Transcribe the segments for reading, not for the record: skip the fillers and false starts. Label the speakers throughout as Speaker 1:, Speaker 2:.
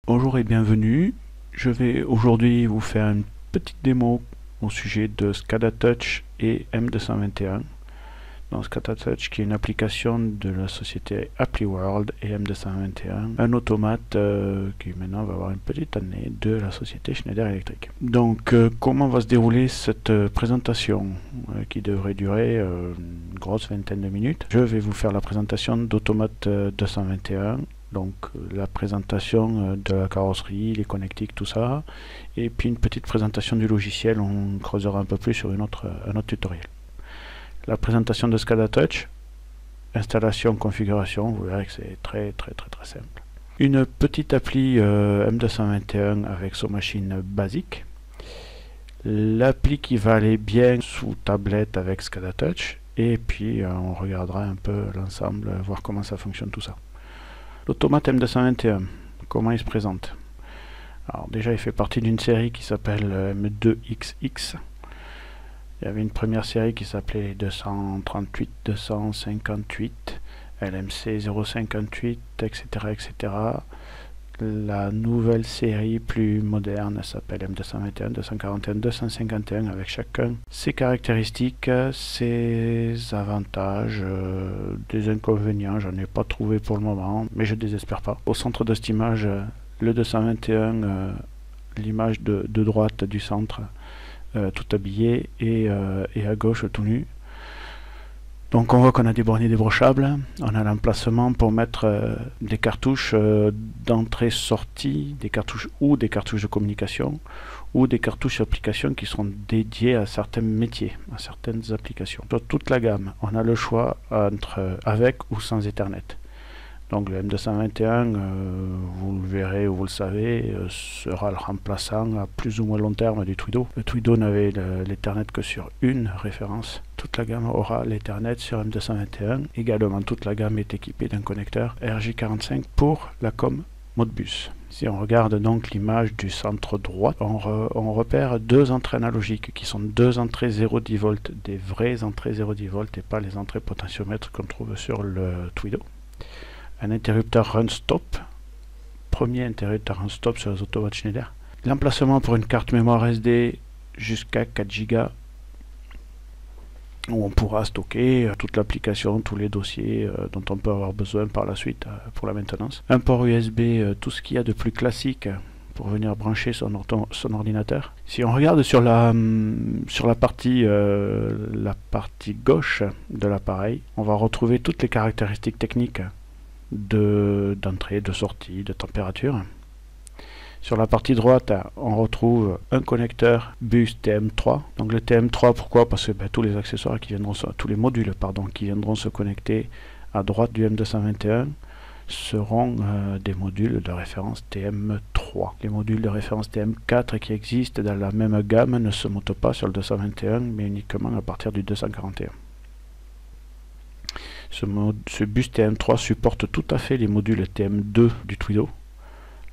Speaker 1: Bonjour et bienvenue. Je vais aujourd'hui vous faire une petite démo au sujet de SCADA Touch et M221. Donc SCADA Touch qui est une application de la société ApplyWorld et M221, un automate qui maintenant va avoir une petite année de la société Schneider Electric. Donc comment va se dérouler cette présentation qui devrait durer une grosse vingtaine de minutes. Je vais vous faire la présentation d'Automate 221. Donc la présentation de la carrosserie, les connectiques, tout ça, et puis une petite présentation du logiciel. On creusera un peu plus sur un autre tutoriel. La présentation de SCADA Touch, installation, configuration, vous verrez que c'est très simple. Une petite appli M221 avec son machine basique. L'appli qui va aller bien sous tablette avec SCADA Touch, et puis on regardera un peu l'ensemble, voir comment ça fonctionne tout ça. L'automate M221, comment il se présente? Alors déjà, il fait partie d'une série qui s'appelle M2XX. Il y avait une première série qui s'appelait 238, 258, LMC 058, etc., etc. La nouvelle série plus moderne s'appelle M221, 241, 251 avec chacun ses caractéristiques, ses avantages, des inconvénients. J'en ai pas trouvé pour le moment, mais je désespère pas. Au centre de cette image, le 221, l'image de droite du centre, tout habillé, et à gauche tout nu. Donc on voit qu'on a des borniers débranchables, on a l'emplacement pour mettre des cartouches d'entrée-sortie, des cartouches ou des cartouches de communication, ou des cartouches d'application qui seront dédiées à certains métiers, à certaines applications. Sur toute la gamme, on a le choix entre avec ou sans Ethernet. Donc le M221, vous le verrez ou vous le savez, sera le remplaçant à plus ou moins long terme du Twido. Le Twido n'avait l'Ethernet que sur une référence. Toute la gamme aura l'Ethernet sur M221. Également, toute la gamme est équipée d'un connecteur RJ45 pour la com Modbus. Si on regarde donc l'image du centre droit, on repère deux entrées analogiques qui sont deux entrées 0,10 volts, des vraies entrées 0,10 volts et pas les entrées potentiomètres qu'on trouve sur le Twido. Un interrupteur run-stop, premier interrupteur run-stop sur les automates Schneider. L'emplacement pour une carte mémoire SD jusqu'à 4 Go, où on pourra stocker toute l'application, tous les dossiers dont on peut avoir besoin par la suite pour la maintenance. Un port USB, tout ce qu'il y a de plus classique pour venir brancher son ordinateur. Si on regarde sur la partie gauche de l'appareil, on va retrouver toutes les caractéristiques techniques d'entrée, de sortie, de température. Sur la partie droite, on retrouve un connecteur bus TM3. Donc le TM3, pourquoi? Parce que tous les accessoires qui viendront, tous les modules qui viendront se connecter à droite du M221 seront des modules de référence TM3. Les modules de référence TM4 qui existent dans la même gamme ne se montent pas sur le 221, mais uniquement à partir du 241. Ce bus TM3 supporte tout à fait les modules TM2 du Twido.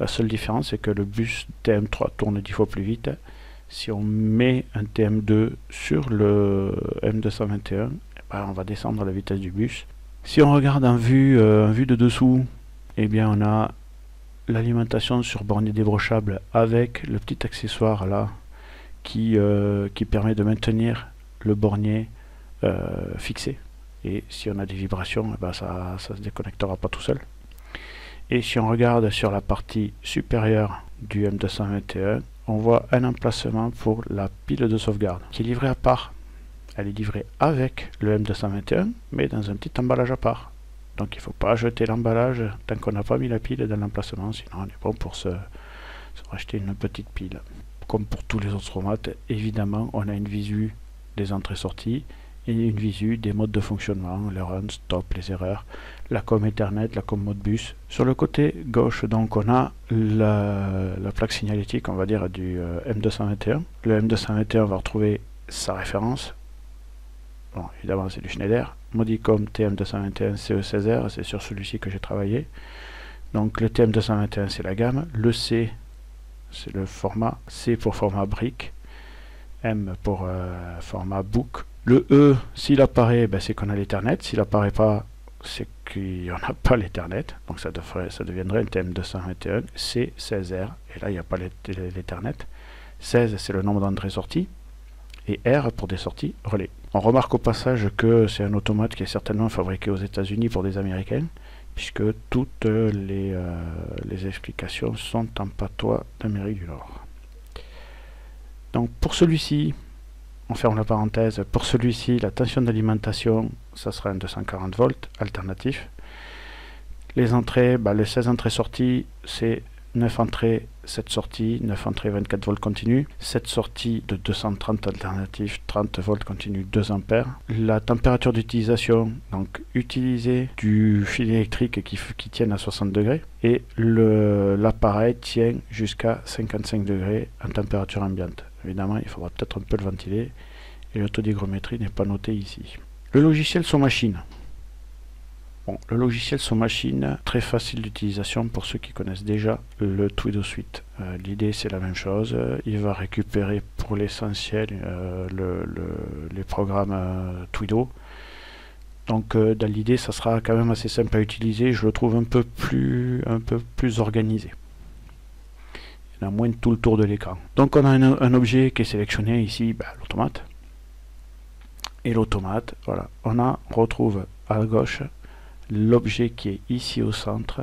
Speaker 1: La seule différence, c'est que le bus TM3 tourne 10 fois plus vite. Si on met un TM2 sur le M221, on va descendre la vitesse du bus. Si on regarde en vue de dessous, eh bien on a l'alimentation sur bornier débranchable avec le petit accessoire là qui permet de maintenir le bornier fixé. Et si on a des vibrations, ça se déconnectera pas tout seul. Et si on regarde sur la partie supérieure du M221, on voit un emplacement pour la pile de sauvegarde qui est livrée à part. Elle est livrée avec le M221, mais dans un petit emballage à part. Donc il ne faut pas jeter l'emballage tant qu'on n'a pas mis la pile dans l'emplacement, sinon on est bon pour se racheter une petite pile. Comme pour tous les autres automates, évidemment, on a une visu des entrées-sorties et une visu des modes de fonctionnement, les run, stop, les erreurs, la com Ethernet, la com Modbus. Sur le côté gauche, donc, on a la plaque signalétique, on va dire, du M221. Le M221 va retrouver sa référence. Bon, évidemment, c'est du Schneider. Modicom TM221 CE16R, c'est sur celui-ci que j'ai travaillé. Donc, le TM221, c'est la gamme. Le C, c'est le format, C pour format brick, M pour format book. Le E, s'il apparaît, ben, c'est qu'on a l'Ethernet. S'il apparaît pas, c'est qu'il n'y en a pas l'Ethernet. Donc ça deviendrait un TM221 C16R. Et là, il n'y a pas l'Ethernet. 16, c'est le nombre d'entrées sorties. Et R pour des sorties relais. On remarque au passage que c'est un automate qui est certainement fabriqué aux États-Unis pour des Américains, puisque toutes les explications sont en patois d'Amérique du Nord. Donc pour celui-ci, on ferme la parenthèse, pour celui-ci, la tension d'alimentation, ça sera un 240 volts alternatif. Les entrées, les 16 entrées-sorties, c'est 9 entrées, 7 sorties, 9 entrées, 24 volts continu, 7 sorties de 230 alternatifs, 30 volts continu, 2 ampères. La température d'utilisation, donc utiliser du fil électrique qui tienne à 60 degrés, et l'appareil tient jusqu'à 55 degrés en température ambiante. Évidemment, il faudra peut-être un peu le ventiler, et le taux d'hygrométrie n'est pas noté ici. Le logiciel sur machine. Bon, le logiciel sur machine, très facile d'utilisation pour ceux qui connaissent déjà le Twido Suite. L'idée c'est la même chose, il va récupérer pour l'essentiel les programmes Twido. Donc dans l'idée ça sera quand même assez simple à utiliser, je le trouve un peu plus organisé. Il y en a moins de tout le tour de l'écran. Donc on a un objet qui est sélectionné ici, l'automate. Et l'automate, voilà, on retrouve à gauche l'objet qui est ici au centre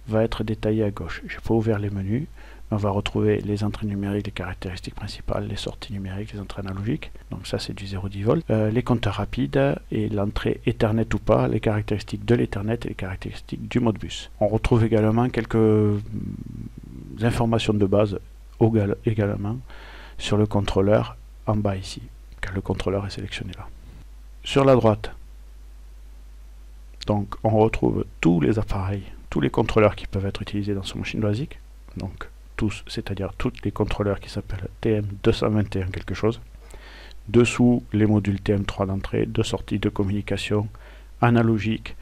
Speaker 1: va être détaillé à gauche. Je n'ai pas ouvert les menus, mais on va retrouver les entrées numériques, les caractéristiques principales, les sorties numériques, les entrées analogiques. Donc ça c'est du 0,10 volts. Les compteurs rapides et l'entrée Ethernet ou pas, les caractéristiques de l'Ethernet et les caractéristiques du Modbus. On retrouve également quelques informations de base également sur le contrôleur en bas ici, car le contrôleur est sélectionné là. Sur la droite, donc on retrouve tous les appareils, tous les contrôleurs qui peuvent être utilisés dans ce machine basique. Donc tous, c'est-à-dire tous les contrôleurs qui s'appellent TM221 quelque chose. Dessous, les modules TM3 d'entrée, de sortie, de communication, analogique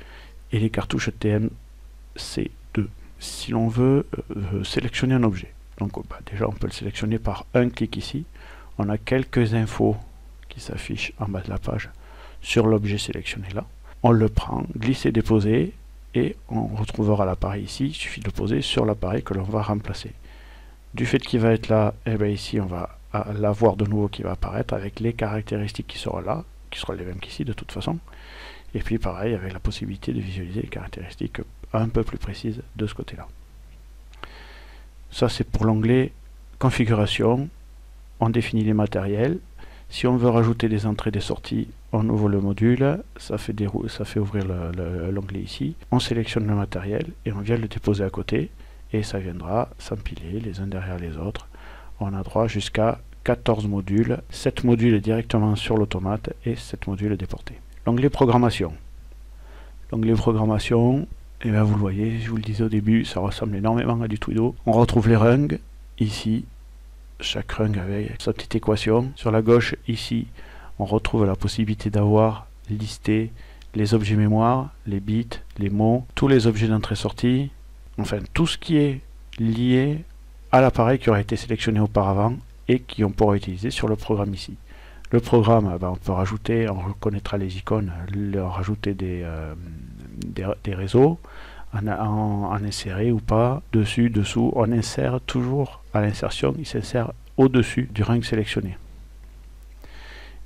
Speaker 1: et les cartouches TMC2. Si l'on veut sélectionner un objet, donc déjà on peut le sélectionner par un clic ici. On a quelques infos qui s'affichent en bas de la page sur l'objet sélectionné là. On le prend, glisser, déposer, et on retrouvera l'appareil ici. Il suffit de le poser sur l'appareil que l'on va remplacer. Du fait qu'il va être là, ici on va l'avoir de nouveau qui va apparaître avec les caractéristiques qui seront là, qui seront les mêmes qu'ici de toute façon. Et puis pareil, avec la possibilité de visualiser les caractéristiques un peu plus précises de ce côté-là. Ça c'est pour l'onglet configuration. On définit les matériels. Si on veut rajouter des entrées et des sorties, on ouvre le module, ça fait ouvrir l'onglet ici. On sélectionne le matériel et on vient le déposer à côté et ça viendra s'empiler les uns derrière les autres. On a droit jusqu'à 14 modules, 7 modules directement sur l'automate et 7 modules déportés. L'onglet programmation. L'onglet programmation, vous le voyez, je vous le disais au début, ça ressemble énormément à du Twido. On retrouve les rungs ici. Chaque rung avec sa petite équation. Sur la gauche, ici, on retrouve la possibilité d'avoir listé les objets mémoire, les bits, les mots, tous les objets d'entrée-sortie, enfin tout ce qui est lié à l'appareil qui aura été sélectionné auparavant et qu'on pourra utiliser sur le programme ici. Le programme, on peut rajouter, on reconnaîtra les icônes, rajouter des réseaux, en insérer ou pas, dessus, dessous, on insère toujours à l'insertion, il s'insère au-dessus du rung sélectionné.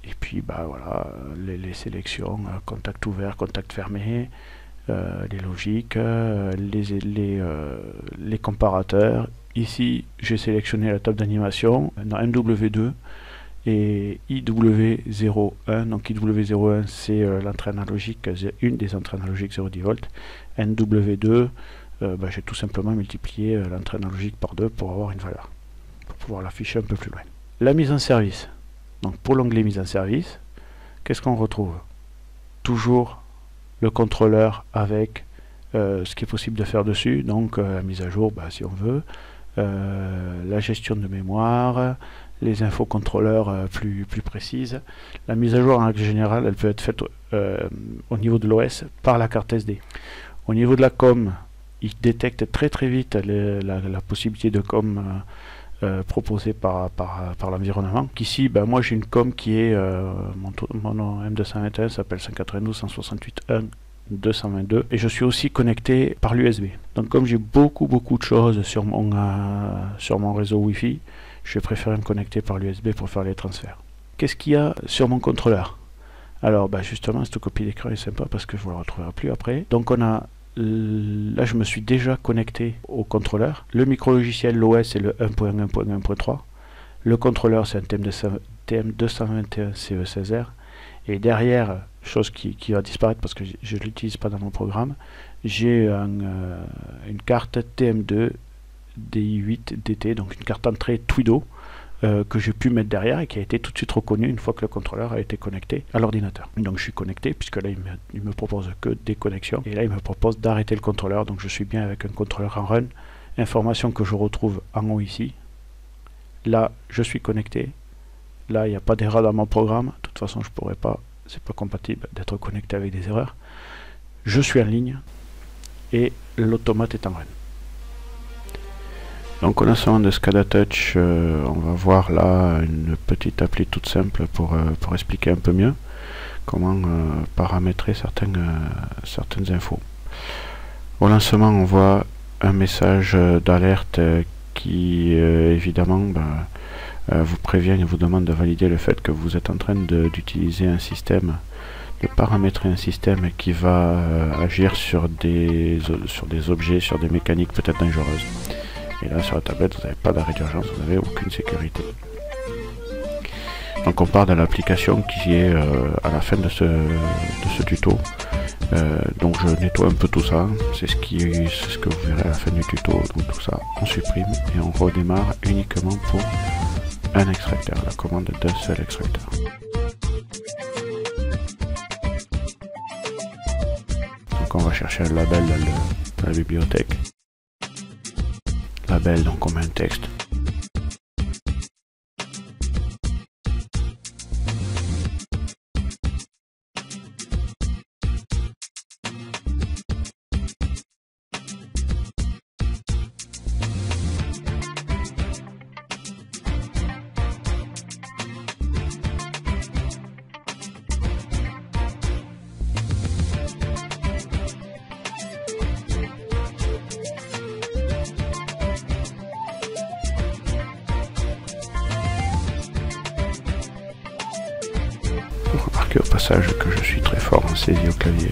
Speaker 1: Et puis voilà, les sélections, contact ouvert, contact fermé, les logiques, les comparateurs. Ici, j'ai sélectionné la table d'animation dans MW2 et IW01. Donc IW01, c'est l'entrée analogique, une des entrées analogiques 0,10 volts. NW2, j'ai tout simplement multiplié l'entrée analogique par 2 pour avoir une valeur, pour pouvoir l'afficher un peu plus loin. La mise en service. Donc pour l'onglet mise en service, qu'est-ce qu'on retrouve? Toujours le contrôleur avec ce qui est possible de faire dessus, donc la mise à jour si on veut, la gestion de mémoire, les infos contrôleurs plus précises. La mise à jour en règle générale, elle peut être faite au niveau de l'OS par la carte SD. Au niveau de la com, il détecte très vite la possibilité de com proposés par l'environnement. Qu'ici, ben, moi j'ai une com qui est, mon M221 s'appelle 192.168.1.222 et je suis aussi connecté par l'USB. Donc comme j'ai beaucoup de choses sur mon réseau Wi-Fi, je vais préférer me connecter par l'USB pour faire les transferts. Qu'est-ce qu'il y a sur mon contrôleur? Alors ben, justement, cette copie d'écran est sympa parce que je ne la retrouverai plus après. Donc on a là, je me suis déjà connecté au contrôleur. Le micro-logiciel, l'OS, est le 1.1.1.3. Le contrôleur, c'est un TM221 CE16R. Et derrière, chose qui va disparaître parce que je ne l'utilise pas dans mon programme, j'ai une carte TM2 DI8 DT, donc une carte entrée Twido, que j'ai pu mettre derrière et qui a été tout de suite reconnue une fois que le contrôleur a été connecté à l'ordinateur. Donc je suis connecté puisque là il me propose que des connexions et là il me propose d'arrêter le contrôleur, donc je suis bien avec un contrôleur en run. Information que je retrouve en haut ici. Là je suis connecté. Là il n'y a pas d'erreur dans mon programme. De toute façon je pourrais pas, c'est pas compatible d'être connecté avec des erreurs. Je suis en ligne et l'automate est en run. Donc au lancement de SCADA Touch, on va voir là une petite appli toute simple pour expliquer un peu mieux comment paramétrer certaines infos. Au lancement, on voit un message d'alerte qui évidemment vous prévient et vous demande de valider le fait que vous êtes en train d'utiliser un système, de paramétrer un système qui va agir sur des objets, sur des mécaniques peut-être dangereuses. Et là sur la tablette vous n'avez pas d'arrêt d'urgence, vous n'avez aucune sécurité. Donc on part de l'application qui est à la fin de ce tuto. Donc je nettoie un peu tout ça, c'est ce que vous verrez à la fin du tuto. Donc tout ça on supprime et on redémarre uniquement pour un extracteur, la commande d'un seul extracteur. Donc on va chercher un label dans la bibliothèque. Label, donc on met un texte. Remarquez au passage que je suis très fort en saisie au clavier.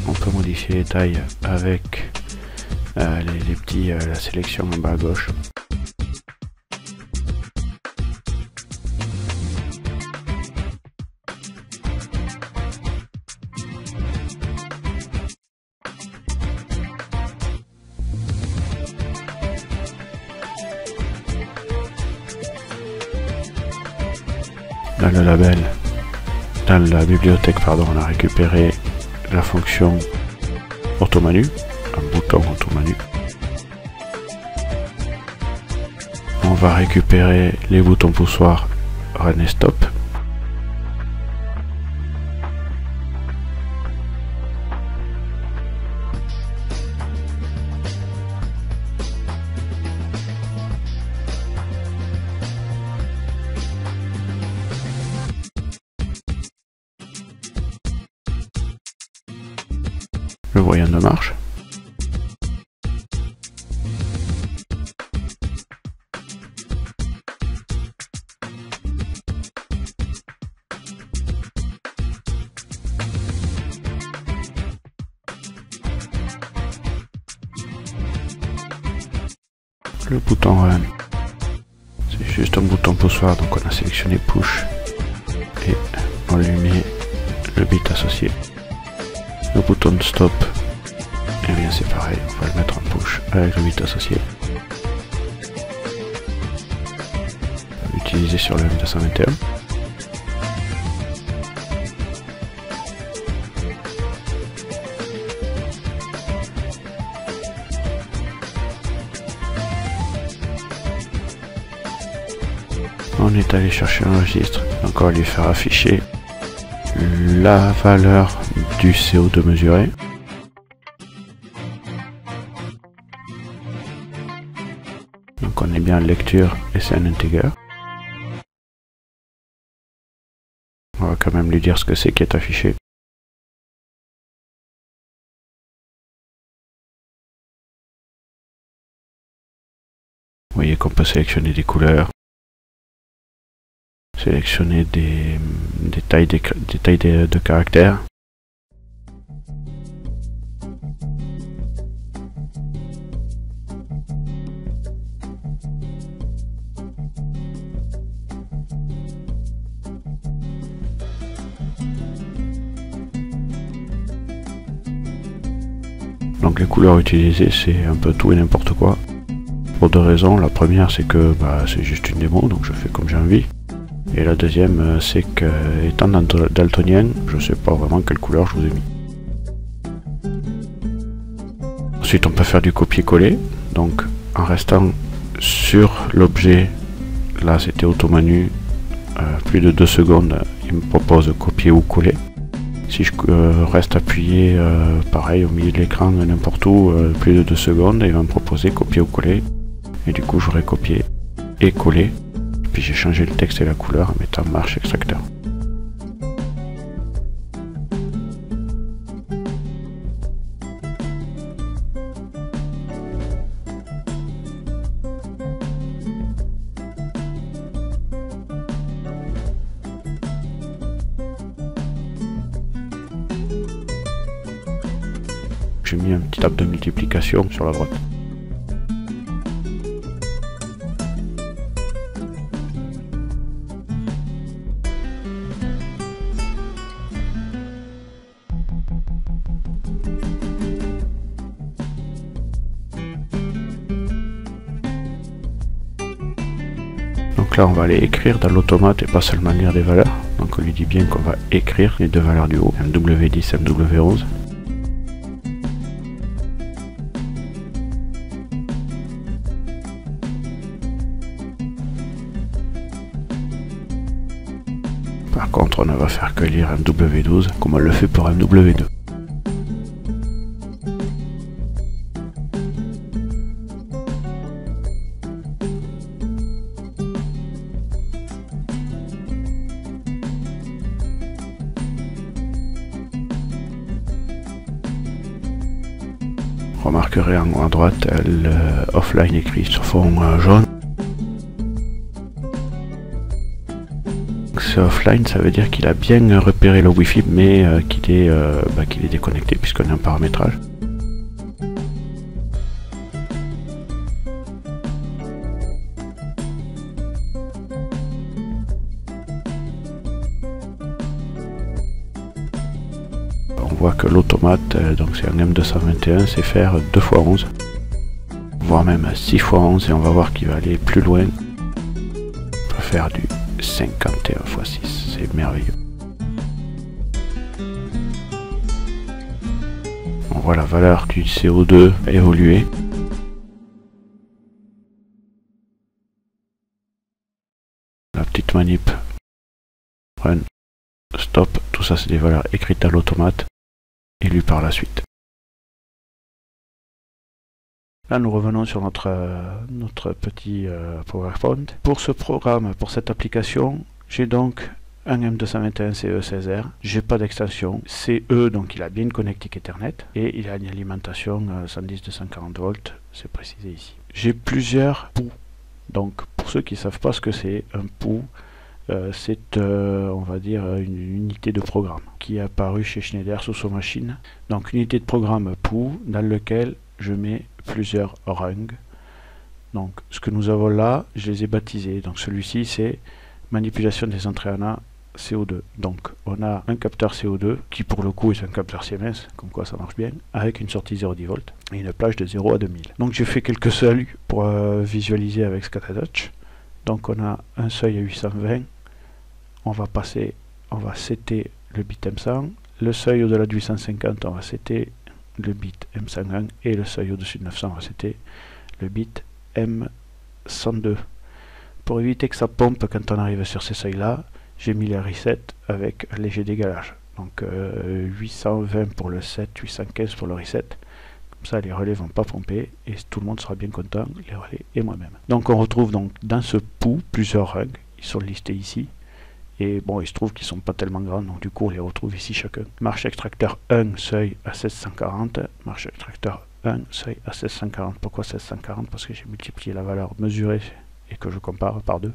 Speaker 1: On peut modifier les tailles avec la sélection en bas à gauche. Dans le label, dans la bibliothèque, pardon, on a récupéré la fonction auto-menu, un bouton auto-menu. On va récupérer les boutons poussoirs Run et Stop. Le voyant de marche. Le bouton Run. C'est juste un bouton poussoir, donc on a sélectionné Push et on lui met le bit associé. Le bouton de stop, et bien c'est pareil, on va le mettre en push avec le bit associé. On va l'utiliser sur le M221. On est allé chercher un registre, donc on va lui faire afficher la valeur du CO2 mesuré. Donc on est bien en lecture et c'est un integer. On va quand même lui dire ce que c'est qui est affiché. Vous voyez qu'on peut sélectionner des couleurs, sélectionner des tailles de caractères. Donc les couleurs utilisées, c'est un peu tout et n'importe quoi. Pour deux raisons. La première, c'est que c'est juste une démo, donc je fais comme j'ai envie. Et la deuxième, c'est que, étant daltonien, je sais pas vraiment quelle couleur je vous ai mis. Ensuite, on peut faire du copier-coller. Donc, en restant sur l'objet, là c'était auto-menu, plus de 2 secondes, il me propose copier ou coller. Si je reste appuyé, pareil, au milieu de l'écran, n'importe où, plus de 2 secondes, il va me proposer copier ou coller. Et du coup, j'aurai copié et collé. Puis j'ai changé le texte et la couleur en mettant marche extracteur. J'ai mis un petit tab de multiplication sur la droite. Donc là on va aller écrire dans l'automate et pas seulement lire des valeurs. Donc on lui dit bien qu'on va écrire les deux valeurs du haut, MW10, MW11. Par contre on ne va faire que lire MW12 comme on le fait pour MW2. Remarquerez en haut à droite le offline écrit sur fond jaune. Ce offline, ça veut dire qu'il a bien repéré le Wi-Fi, mais qu'il est déconnecté puisqu'on est en paramétrage. On voit que l'automate, donc c'est un M221, c'est faire 2 x 11, voire même 6 x 11, et on va voir qu'il va aller plus loin. On peut faire du 51 x 6, c'est merveilleux. On voit la valeur du CO2 évoluer. La petite manip, run, stop, tout ça c'est des valeurs écrites à l'automate et lues par la suite. Là nous revenons sur notre petit PowerPoint. Pour ce programme, pour cette application, j'ai donc un M221 CE16R, j'ai pas d'extension, CE donc il a bien une connectique Ethernet et il a une alimentation 110-240 volts, c'est précisé ici. J'ai plusieurs POU, donc pour ceux qui ne savent pas ce que c'est, un POU, c'est on va dire une unité de programme qui est apparue chez Schneider sous son machine. Donc une unité de programme POU dans lequel je mets plusieurs rungs. Donc ce que nous avons là, je les ai baptisés. Donc celui-ci c'est manipulation des entrées en A CO2. Donc on a un capteur CO2 qui pour le coup est un capteur Siemens, comme quoi ça marche bien, avec une sortie 0,10 volts et une plage de 0 à 2000. Donc j'ai fait quelques seuils pour visualiser avec SCADA-Touch. Donc on a un seuil à 820, on va setter le bit M100, le seuil au-delà de 850 on va setter le bit M101 et le seuil au-dessus de 900 on va setter le bit M102. Pour éviter que ça pompe quand on arrive sur ces seuils-là, j'ai mis les resets avec un léger décalage. Donc 820 pour le 7, 815 pour le reset. Comme ça, les relais vont pas pomper et tout le monde sera bien content, les relais et moi-même. Donc on retrouve donc dans ce pouls plusieurs rungs. Ils sont listés ici. Et bon, il se trouve qu'ils sont pas tellement grands, donc du coup on les retrouve ici chacun. Marche extracteur 1, seuil à 1640. Marche extracteur 1, seuil à 1640. Pourquoi 1640? Parce que j'ai multiplié la valeur mesurée et que je compare par 2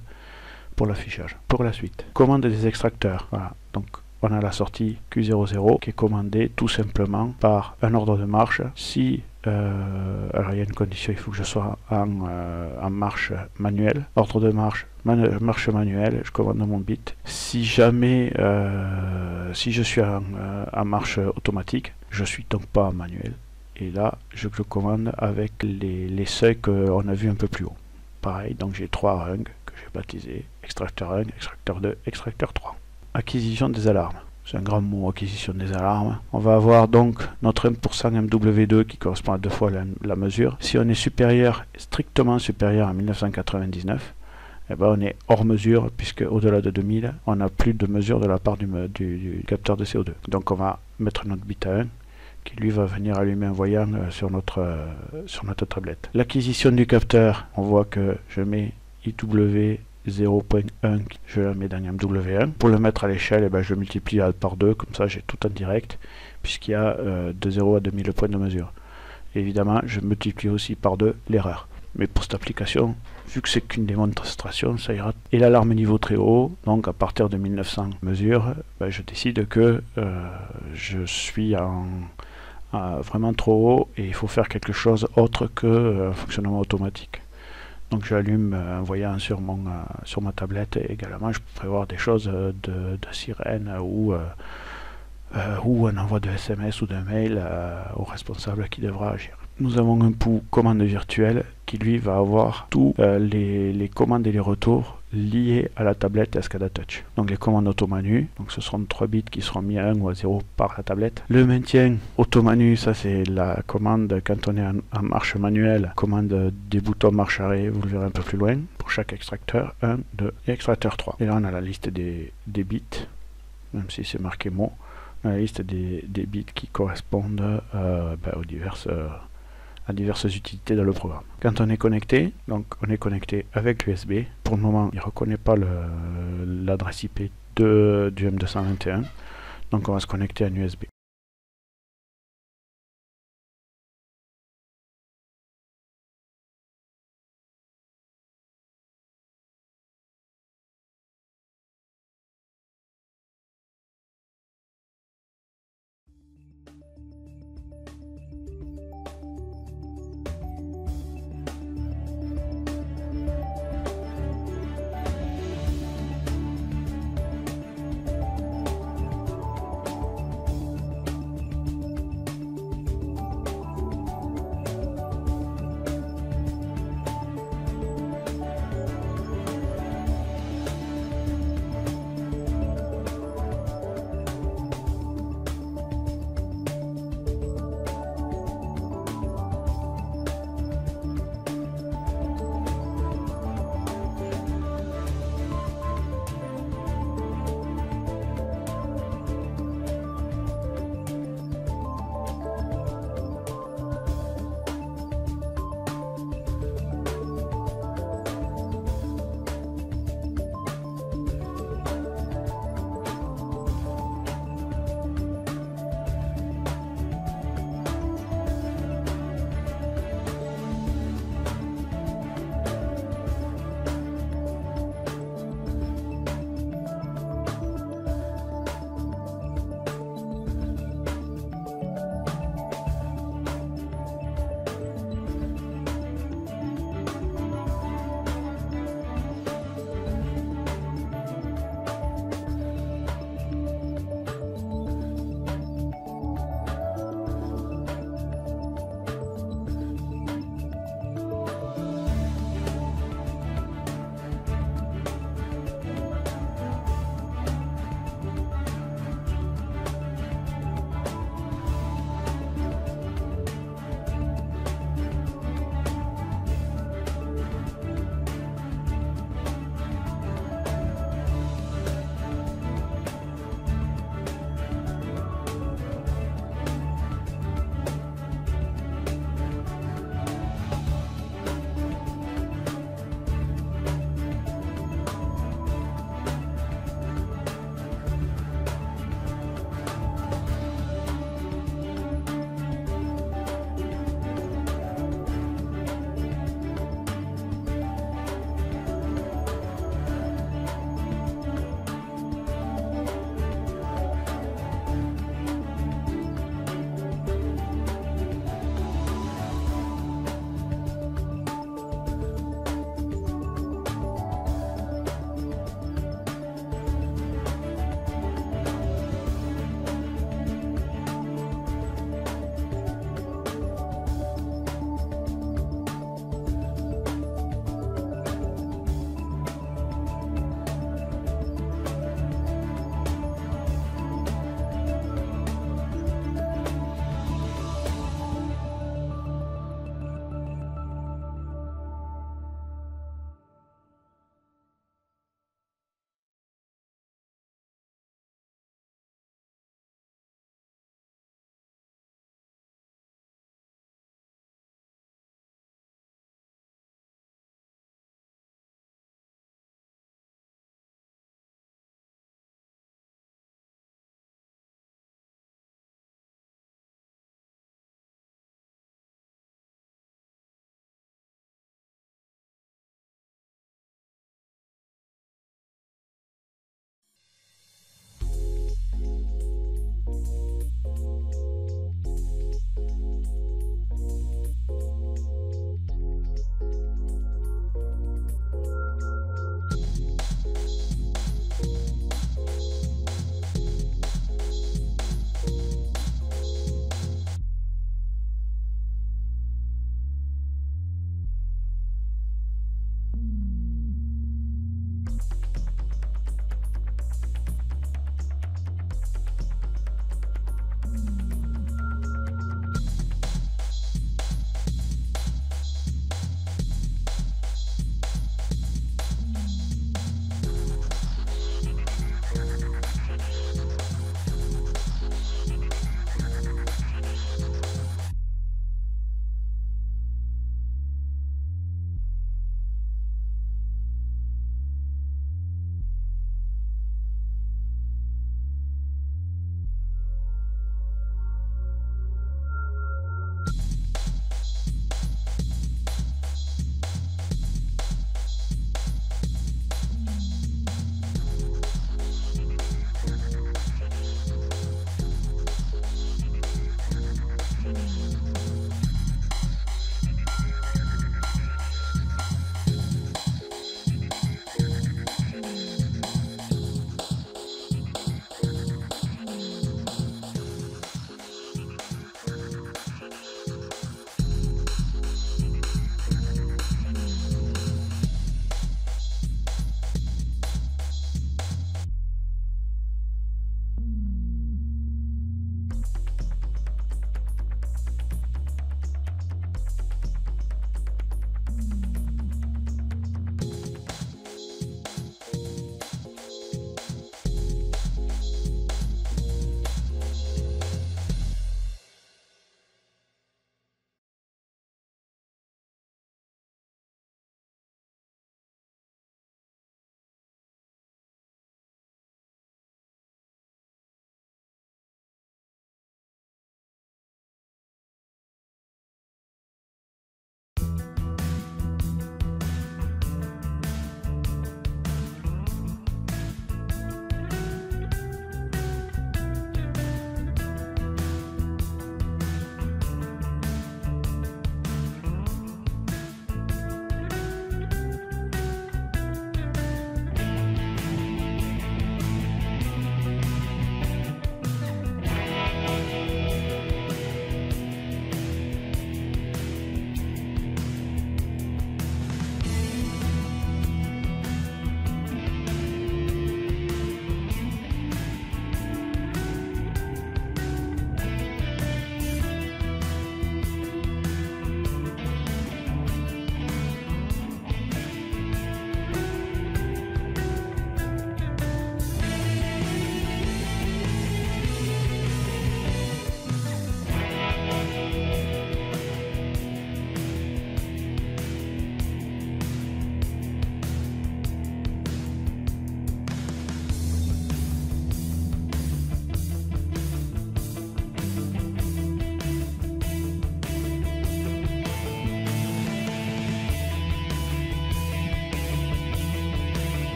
Speaker 1: pour l'affichage. Pour la suite, commande des extracteurs. Voilà, donc on a la sortie Q00 qui est commandée tout simplement par un ordre de marche. Si alors il y a une condition, il faut que je sois en marche manuelle. Ordre de marche, marche manuelle, je commande mon bit. Si jamais si je suis en marche automatique, je suis donc pas en manuel. Et là, je commande avec les seuils qu'on a vu un peu plus haut. Pareil, donc j'ai 3 rungs que j'ai baptisés extracteur 1, extracteur 2, extracteur 3. Acquisition des alarmes. C'est un grand mot, acquisition des alarmes. On va avoir donc notre 1% MW2 qui correspond à 2 fois la mesure. Si on est supérieur, strictement supérieur à 1999, eh ben on est hors mesure, puisque au-delà de 2000, on n'a plus de mesure de la part du capteur de CO2. Donc on va mettre notre bit à 1, qui lui va venir allumer un voyant sur notre tablette. L'acquisition du capteur, on voit que je mets IW 0.1, je la mets dans MW1. Pour le mettre à l'échelle, eh ben, je multiplie par 2, comme ça j'ai tout en direct, puisqu'il y a de 0 à 2000 points de mesure. Et évidemment, je multiplie aussi par 2 l'erreur. Mais pour cette application, vu que c'est qu'une démonstration, ça ira. Et l'alarme niveau très haut, donc à partir de 1900 mesures, ben, je décide que je suis vraiment trop haut et il faut faire quelque chose autre que un fonctionnement automatique. Donc j'allume un voyant sur ma tablette et également je peux prévoir des choses de sirène ou un envoi de SMS ou de mail au responsable qui devra agir. Nous avons un pouls commande virtuelle qui lui va avoir tous les commandes et les retours liés à la tablette SCADA Touch. Donc les commandes auto-manu, donc ce seront 3 bits qui seront mis à 1 ou à 0 par la tablette. Le maintien auto-manu, ça c'est la commande quand on est en marche manuelle, commande des boutons marche arrêt, vous le verrez un peu plus loin, pour chaque extracteur, 1, 2 et extracteur 3. Et là on a la liste des bits, même si c'est marqué mot, on a la liste des bits qui correspondent aux à diverses utilités dans le programme. Quand on est connecté, donc on est connecté avec l'USB. Pour le moment, il ne reconnaît pas l'adresse IP du M221. Donc on va se connecter à un USB.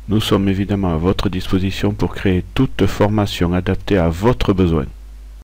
Speaker 1: Nous sommes évidemment à votre disposition pour créer toute formation adaptée à votre besoin.